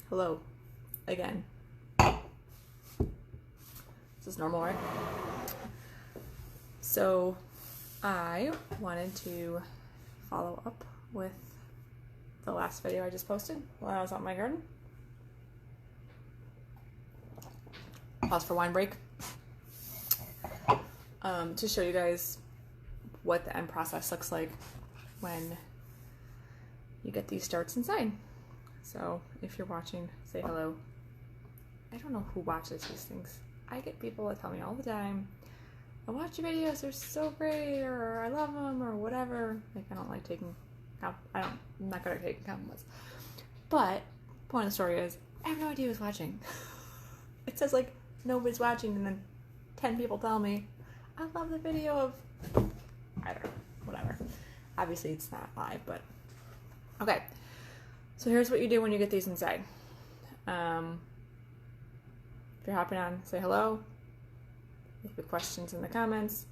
Hello, again. This is normal, right? So, I wanted to follow up with the last video I just posted while I was out in my garden. Pause for wine break. To show you guys what the end process looks like when you get these starts inside. So if you're watching, say hello. I don't know who watches these things. I get people that tell me all the time, I watch your videos, they're so great, or I love them, or whatever. Like, I don't like taking, I'm not good at taking compliments. But, point of the story is, I have no idea who's watching. It says like, nobody's watching, and then 10 people tell me, I love the video of, I don't know, whatever. Obviously it's not live, but, okay. So here's what you do when you get these inside. If you're hopping on, say hello. Leave the questions in the comments,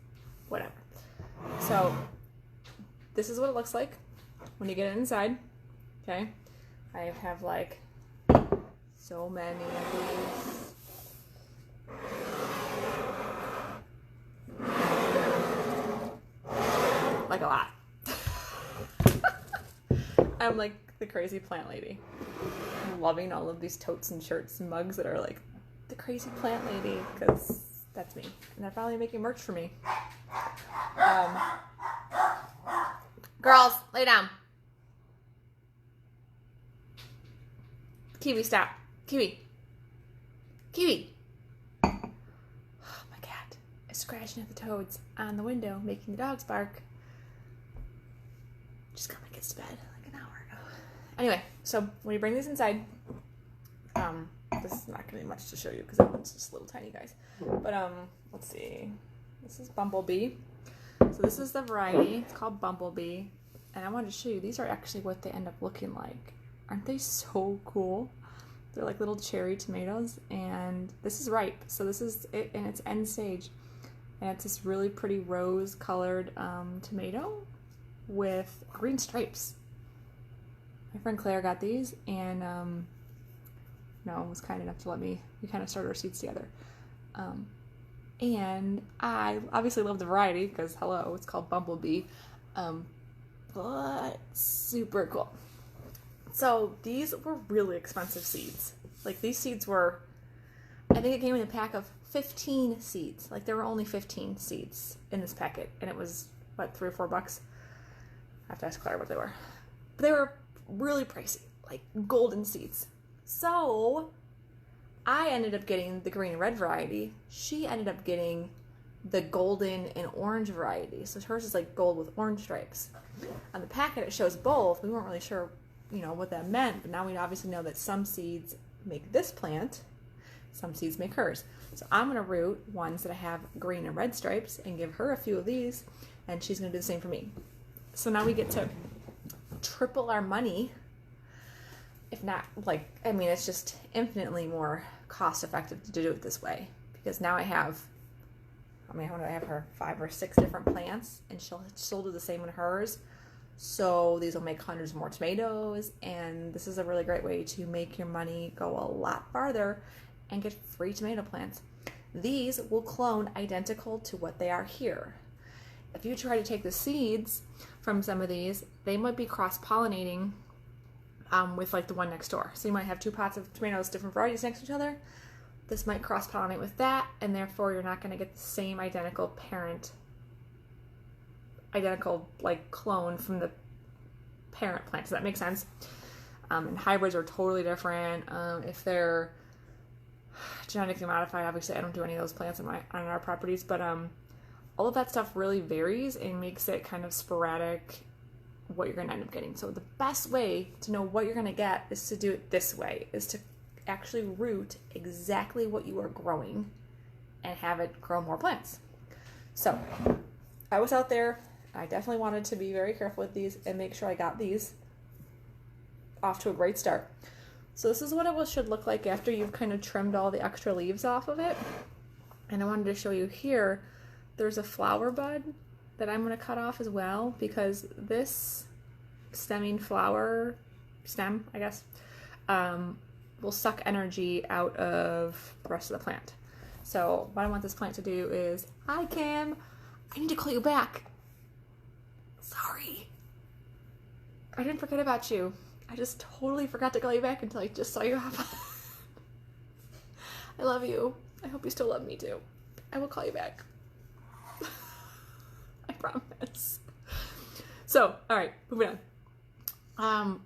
whatever. So this is what it looks like when you get it inside. Okay, I have like so many of these, like a lot. I'm like the crazy plant lady. I'm loving all of these totes and shirts and mugs that are like the crazy plant lady, because that's me. And they're finally making merch for me. Girls, lay down. Kiwi, stop. Kiwi. Kiwi. Oh, my cat is scratching at the toads on the window, making the dogs bark. Just got my kids to bed like an hour ago. Anyway, so when you bring these inside, this is not going to be much to show you because it's just little tiny guys. But let's see. This is Bumblebee. So this is the variety. It's called Bumblebee. And I wanted to show you, these are actually what they end up looking like. Aren't they so cool? They're like little cherry tomatoes, and this is ripe. So this is it in its end stage. And it's this really pretty rose colored tomato with green stripes. My friend Claire got these, and was kind enough to let me, we kind of started our seeds together. And I obviously love the variety because, hello, it's called Bumblebee. But super cool. So these were really expensive seeds. Like, these seeds were, I think it came in a pack of 15 seeds. Like, there were only 15 seeds in this packet, and it was, what, $3 or $4? I have to ask Claire what they were. But they were really pricey, like golden seeds. So I ended up getting the green and red variety. She ended up getting the golden and orange variety. So hers is like gold with orange stripes. On the packet it shows both. We weren't really sure, what that meant, but now we obviously know that some seeds make this plant, some seeds make hers. So I'm gonna root ones that have green and red stripes and give her a few of these, and she's gonna do the same for me. So now we get to triple our money. If not, it's just infinitely more cost effective to do it this way, because now I have, how many do I have her? 5 or 6 different plants, and she'll do the same in hers. So these will make hundreds more tomatoes, and this is a really great way to make your money go a lot farther and get free tomato plants. These will clone identical to what they are here. If you try to take the seeds from some of these, they might be cross-pollinating with like the one next door. So you might have 2 pots of tomatoes, different varieties next to each other. This might cross-pollinate with that, and therefore you're not going to get the same identical clone from the parent plant. Does that make sense? And hybrids are totally different. If they're genetically modified, obviously I don't do any of those plants on our properties, but all of that stuff really varies and makes it kind of sporadic what you're going to end up getting. So the best way to know what you're going to get is to do it this way, is to actually root exactly what you are growing and have it grow more plants. So I was out there. I definitely wanted to be very careful with these and make sure I got these off to a great start. So this is what it should look like after you've kind of trimmed all the extra leaves off of it. And I wanted to show you here, there's a flower bud that I'm going to cut off as well, because this stemming flower stem, I guess, will suck energy out of the rest of the plant. So what I want this plant to do is, hi Kim, I need to call you back. Sorry. I didn't forget about you. I just totally forgot to call you back until I just saw you hop on. I love you. I hope you still love me too. I will call you back. I promise. So, all right, moving on.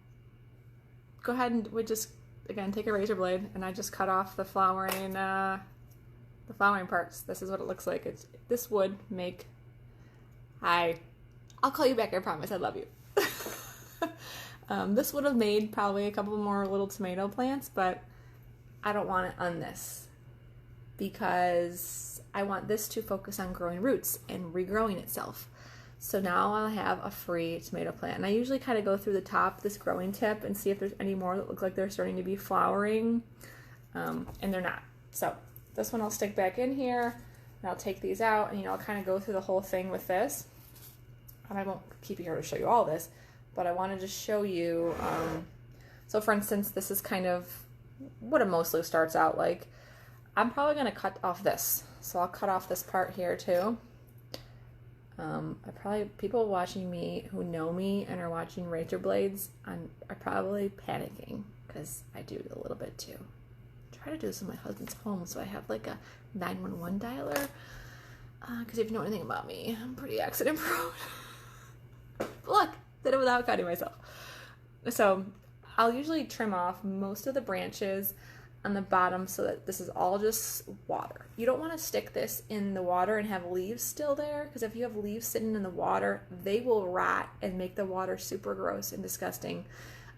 Go ahead and we just, again, take a razor blade, and I just cut off the flowering parts. This is what it looks like. This would make, I'll call you back, I promise, I love you. This would have made probably a couple more little tomato plants, but I don't want it on this because I want this to focus on growing roots and regrowing itself. So now I'll have a free tomato plant. And I usually kind of go through the top, this growing tip, and see if there's any more that look like they're starting to be flowering, and they're not. So this one I'll stick back in here, and I'll take these out, and I'll kind of go through the whole thing with this. And I won't keep you here to show you all this, but I wanted to show you, so for instance, this is kind of what it mostly starts out like. I'm probably going to cut off this. So I'll cut off this part here too. People watching me who know me and are watching razor blades are probably panicking because I do it a little bit too. I try to do this in my husband's home, so I have like a 911 dialer. Because if you know anything about me, I'm pretty accident prone. But look, did it without cutting myself. So I'll usually trim off most of the branches on the bottom so that this is all just water. You don't want to stick this in the water and have leaves still there, because if you have leaves sitting in the water, they will rot and make the water super gross and disgusting.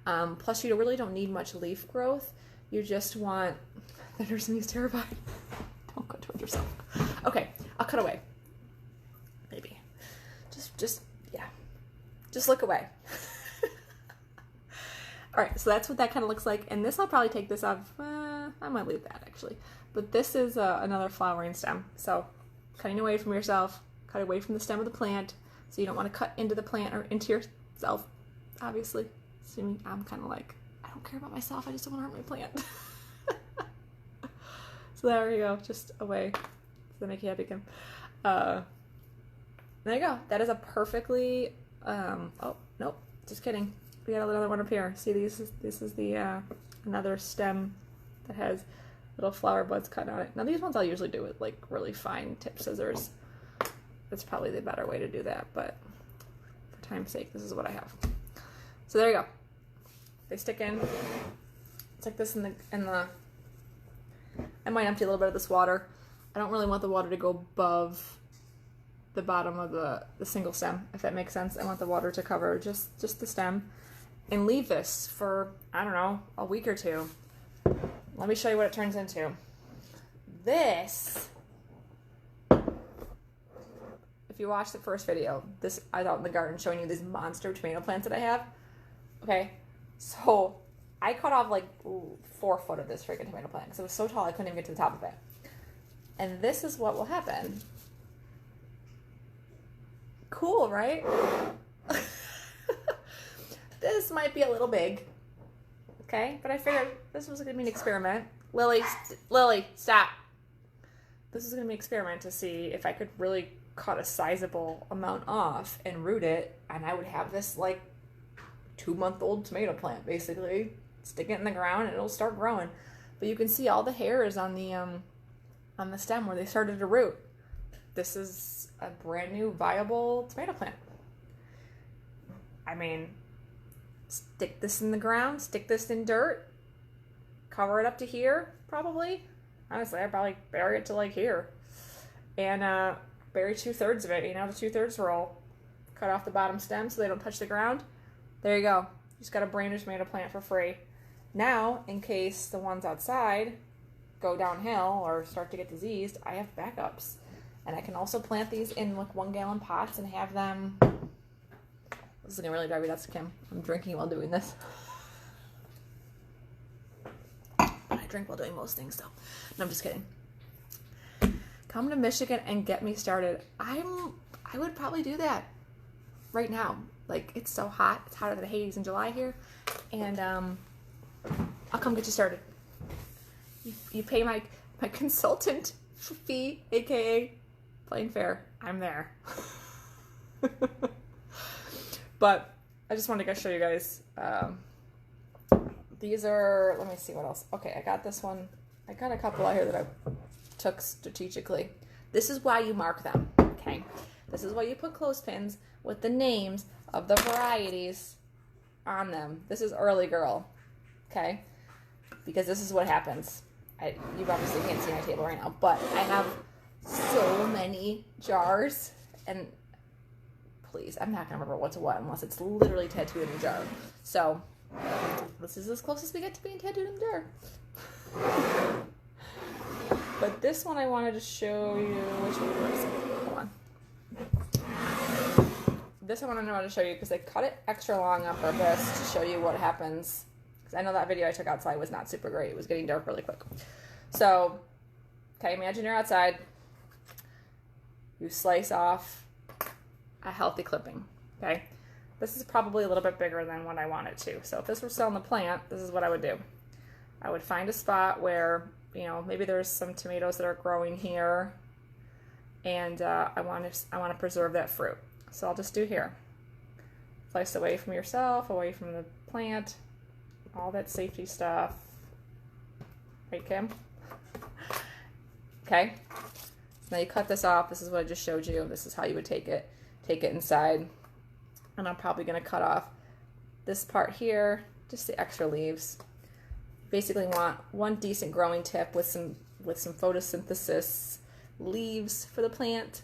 Plus, you really don't need much leaf growth. You just want, the nursing is terrified. Don't go towards yourself. Okay, I'll cut away. Maybe. Yeah. Just look away. All right, so that's what that kind of looks like. And this, I'll probably take this off. I might leave that actually. But this is another flowering stem. So cutting away from yourself, cut away from the stem of the plant. So you don't want to cut into the plant or into yourself, obviously. Assuming I'm kind of like, I don't care about myself. I just don't want to hurt my plant. So there you go, just away. Does that make you happy, Kim? There you go. That is a perfectly, oh, nope, just kidding. We got another one up here. See, this is the another stem that has little flower buds cut on it. Now these ones I'll usually do with like really fine tip scissors. That's probably the better way to do that, but for time's sake, this is what I have. So there you go. They stick in. It's like this in the. I might empty a little bit of this water. I don't really want the water to go above the bottom of the single stem, if that makes sense. I want the water to cover just the stem. And leave this for, I don't know, a week or two. Let me show you what it turns into. This, if you watched the first video, this I was out in the garden showing you these monster tomato plants that I have. Okay, so I cut off like 4 foot of this freaking tomato plant because it was so tall I couldn't even get to the top of it. And this is what will happen. Cool, right? This might be a little big, okay? But I figured this was going to be an experiment. Lily, stop. This is going to be an experiment to see if I could really cut a sizable amount off and root it, and I would have this like 2-month-old tomato plant, basically. Stick it in the ground and it'll start growing. But you can see all the hairs on the stem where they started to root. This is a brand new viable tomato plant. I mean, stick this in the ground, stick this in dirt, cover it up to here, probably. Honestly, I'd probably bury it to like here. And bury 2/3 of it, the 2/3 roll. Cut off the bottom stem so they don't touch the ground. There you go. You just got a brand new tomato plant for free. Now, in case the ones outside go downhill or start to get diseased, I have backups. And I can also plant these in like 1-gallon pots and have them. This is gonna really drive me nuts, Kim. I'm drinking while doing this. I drink while doing most things, though. No, I'm just kidding. Come to Michigan and get me started. I would probably do that right now. Like, it's so hot. It's hotter than Hades in July here. And I'll come get you started. You pay my consultant fee, aka plane fare. I'm there. But I just wanted to show you guys. These are, let me see what else. Okay, I got this one. I got a couple out here that I took strategically. This is why you mark them, okay? This is why you put clothespins with the names of the varieties on them. This is Early Girl, okay? Because this is what happens. You obviously can't see my table right now, but I have so many jars, and please, I'm not going to remember what's what unless it's literally tattooed in a jar. So, this is as close as we get to being tattooed in a jar. But this one I wanted to show you, which one was it? Hold on. This one I wanted to show you because I cut it extra long on purpose to show you what happens. Because I know that video I took outside was not super great. It was getting dark really quick. So, okay, imagine you're outside. You slice off a healthy clipping, okay? This is probably a little bit bigger than what I want it to. So if this were still in the plant, this is what I would do. I would find a spot where, you know, maybe there's some tomatoes that are growing here, and I want to preserve that fruit. So I'll just do here. Slice away from yourself, away from the plant, all that safety stuff. Right, Kim? Okay. Now you cut this off. This is what I just showed you. This is how you would take it inside. And I'm probably going to cut off this part here, just the extra leaves. Basically want one decent growing tip with some photosynthesis leaves for the plant.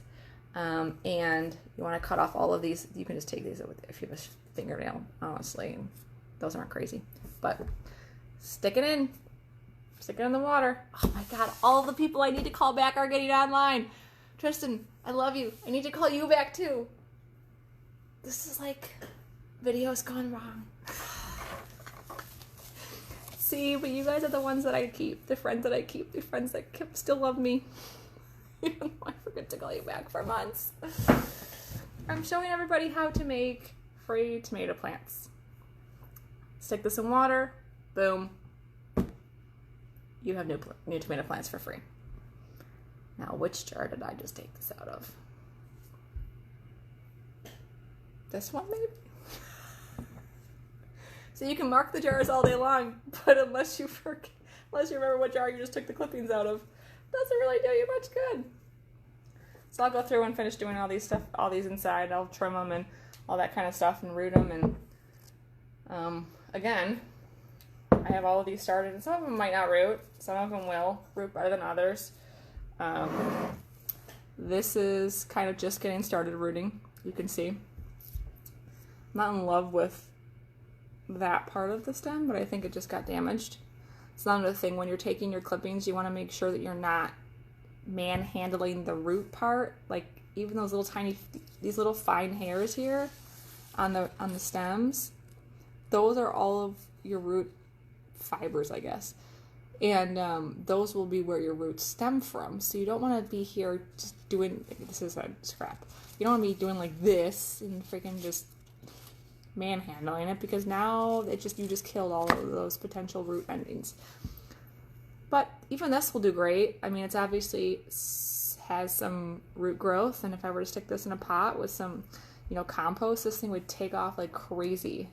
And you want to cut off all of these. You can just take these if you have a fingernail, honestly. Those aren't crazy. But stick it in. Stick it in the water. Oh my God, all the people I need to call back are getting online. Tristan, I love you. I need to call you back too. This is like video's gone wrong. See, but you guys are the ones that I keep, the friends that I keep, the friends that still love me. Even though I forget to call you back for months. I'm showing everybody how to make free tomato plants. Stick this in water, boom. You have new tomato plants for free. Now, which jar did I just take this out of? This one, maybe? So you can mark the jars all day long, but unless you remember what jar you just took the clippings out of, doesn't really do you much good. So I'll go through and finish doing all these inside. I'll trim them and all that kind of stuff and root them. And again, I have all of these started, and some of them might not root. Some of them will root better than others. This is kind of just getting started rooting. You can see. I'm not in love with that part of the stem, but I think it just got damaged. It's another thing, when you're taking your clippings, you want to make sure that you're not manhandling the root part. Like even those little tiny, these little fine hairs here on the stems, those are all of your root fibers, I guess. And those will be where your roots stem from. So you don't want to be here just doing, this is a scrap. You don't want to be doing like this and freaking just manhandling it, because now you just killed all of those potential root endings. But even this will do great. I mean, it's obviously has some root growth, and if I were to stick this in a pot with some, compost, this thing would take off like crazy.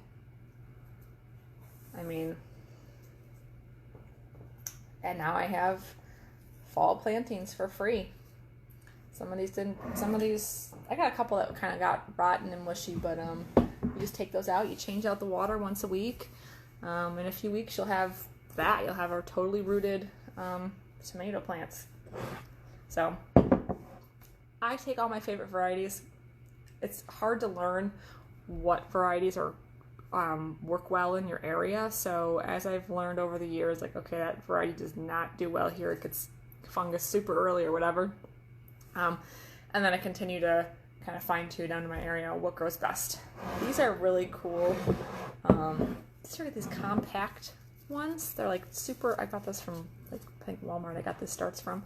I mean, and now I have fall plantings for free. Some of these, I got a couple that kind of got rotten and mushy, but you just take those out. You change out the water once a week. In a few weeks, you'll have that. You'll have our totally rooted tomato plants. So I take all my favorite varieties. It's hard to learn what varieties are work well in your area. So as I've learned over the years, like, okay, that variety does not do well here. It gets fungus super early or whatever. And then I continue to kind of fine tune down to my area what grows best. These are really cool. These compact ones. They're like super, I got this from I think Walmart. I got this starts from.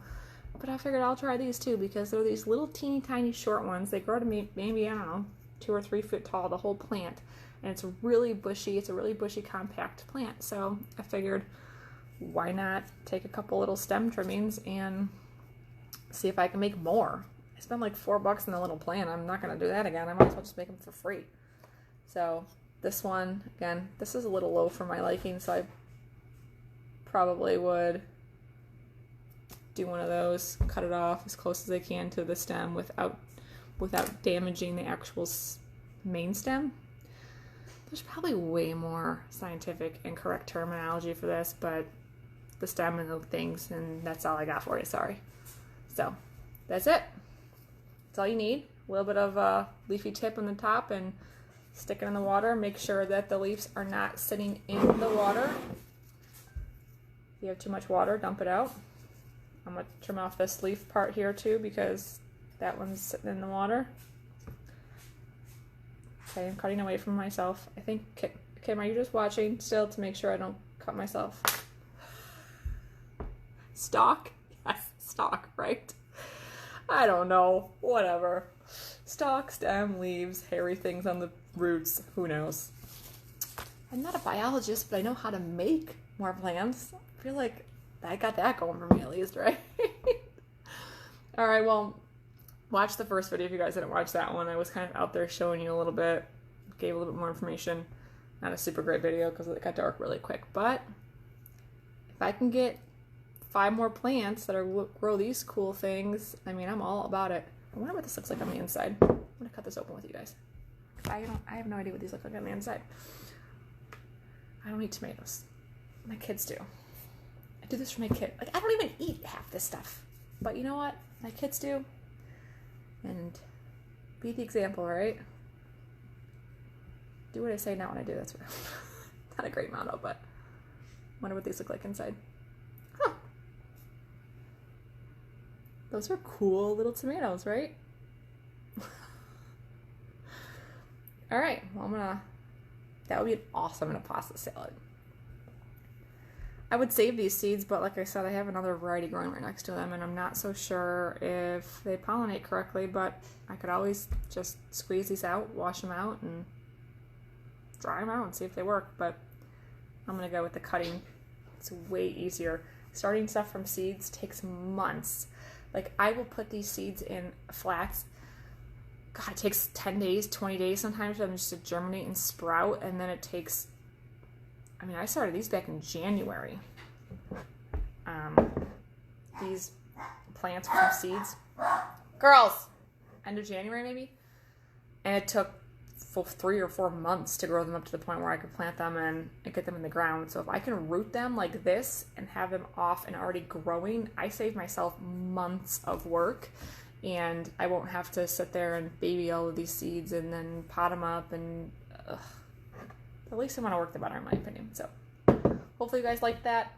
But I figured I'll try these too, because they're these little teeny tiny short ones. They grow to maybe, I don't know, 2 or 3 foot tall, the whole plant. And it's really bushy. It's a really bushy compact plant. So I figured, why not take a couple little stem trimmings and see if I can make more. I spent like $4 on a little plant. I'm not going to do that again. I might as well just make them for free. So this one, again, this is a little low for my liking, so I probably would do one of those, cut it off as close as I can to the stem without damaging the actual main stem. There's probably way more scientific and correct terminology for this, but the stem and the things, and that's all I got for you, sorry. So that's it. That's all you need. A little bit of a leafy tip on the top and stick it in the water. Make sure that the leaves are not sitting in the water. If you have too much water, dump it out. I'm going to trim off this leaf part here too because that one's sitting in the water. Okay, I'm cutting away from myself. I think, Kim, are you just watching still to make sure I don't cut myself? Stalk? Yes, stalk, right? I don't know. Whatever. Stalk, stem, leaves, hairy things on the roots. Who knows? I'm not a biologist, but I know how to make more plants. I feel like I got that going for me at least, right? All right, well, watch the first video if you guys didn't watch that one. I was kind of out there showing you a little bit, gave a little bit more information. Not a super great video because it got dark really quick, but if I can get 5 more plants that grow these cool things, I mean, I'm all about it. I wonder what this looks like on the inside. I'm gonna cut this open with you guys. I have no idea what these look like on the inside. I don't eat tomatoes. My kids do. I do this for my kid. Like, I don't even eat half this stuff. But you know what? My kids do. And be the example, right? Do what I say, not what I do. That's not a great motto, but wonder what these look like inside. Huh. Those are cool little tomatoes, right? All right, well, that would be awesome in a pasta salad. I would save these seeds, but like I said, I have another variety growing right next to them, and I'm not so sure if they pollinate correctly, but I could always just squeeze these out, wash them out, and dry them out and see if they work, but I'm going to go with the cutting. It's way easier. Starting stuff from seeds takes months. Like, I will put these seeds in flats. God, it takes 10 days, 20 days sometimes for them just to germinate and sprout, and then it takes... I mean, I started these back in January. These plants from seeds. Girls! End of January, maybe? And it took 3 or 4 months to grow them up to the point where I could plant them and get them in the ground. So if I can root them like this and have them off and already growing, I save myself months of work. And I won't have to sit there and baby all of these seeds and then pot them up and... At least I want to work the better, in my opinion. So hopefully you guys liked that.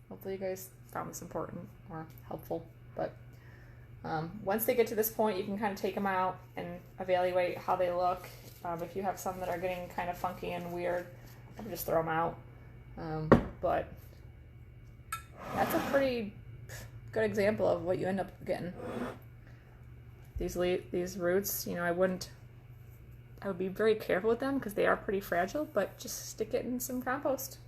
Hopefully you guys found this important or helpful. But once they get to this point, you can kind of take them out and evaluate how they look. If you have some that are getting kind of funky and weird, I would just throw them out. But that's a pretty good example of what you end up getting. These roots, you know, I would be very careful with them because they are pretty fragile, but just stick it in some compost.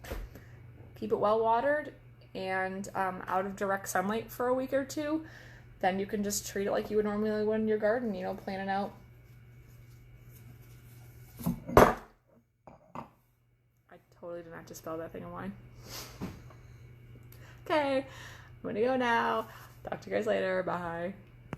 Keep it well watered and out of direct sunlight for a week or 2. Then you can just treat it like you would normally would in your garden, you know, plan it out. I totally did not just spill that thing of wine. Okay, I'm gonna go now. Talk to you guys later. Bye.